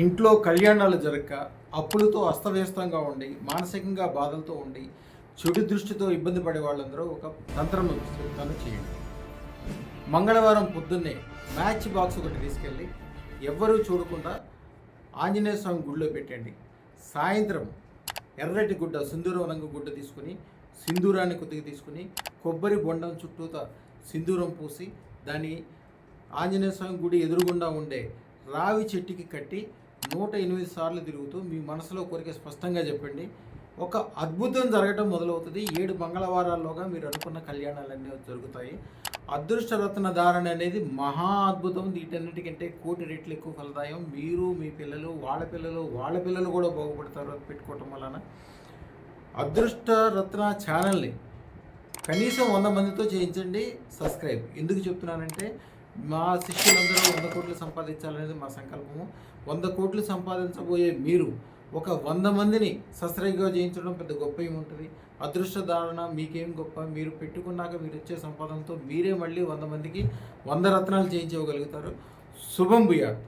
ఇంట్లో కళ్యాణాలు జరగక అప్పులతో అస్తవ్యస్తంగా ఉండి మానసికంగా బాధలతో ఉండి చెడు దృష్టితో ఇబ్బంది పడే వాళ్ళందరూ ఒక తంత్రం చెప్తాను చేయండి. మంగళవారం పొద్దున్నే మ్యాచ్ బాక్స్ ఒకటి తీసుకెళ్ళి ఎవ్వరూ చూడకుండా ఆంజనేయ స్వామి గుడిలో పెట్టండి. సాయంత్రం ఎర్రటి గుడ్డ సింధూరం రంగు గుడ్డ తీసుకుని సింధూరాన్ని కొద్దిగా తీసుకుని కొబ్బరి బొండం చుట్టూత సింధూరం పూసి దాన్ని ఆంజనేయ స్వామి గుడి ఎదురుగుండా ఉండే రావి చెట్టుకి కట్టి 108 సార్లు తిరుగుతూ మీ మనసులో కోరిక స్పష్టంగా చెప్పండి. ఒక అద్భుతం జరగటం మొదలవుతుంది. 7 మంగళవారాల్లోగా మీరు అనుకున్న కళ్యాణాలన్నీ జరుగుతాయి. అదృష్టరత్న ధారణ అనేది మహా అద్భుతం. వీటన్నిటికంటే కోటి రెట్లు ఎక్కువ ఫలదాయం. మీరు, మీ పిల్లలు, వాళ్ళ పిల్లలు కూడా బాగుపడతారు అది పెట్టుకోవటం వలన. అదృష్ట రత్న ఛానల్ని కనీసం 100 మందితో చేయించండి సబ్స్క్రైబ్. ఎందుకు చెప్తున్నానంటే మా శిష్యులందరూ 100 కోట్లు సంపాదించాలనేది మా సంకల్పము. 100 కోట్లు సంపాదించబోయే మీరు ఒక 100 మందిని సబ్స్క్రైబ్గా చేయించడం పెద్ద గొప్ప ఏముంటుంది. అదృష్ట ధారణ మీకేం గొప్ప, మీరు పెట్టుకున్నాక మీరు వచ్చే సంపాదనతో మీరే మళ్ళీ 100 మందికి 100 రత్నాలు చేయించగలుగుతారు. శుభం భూయాత్.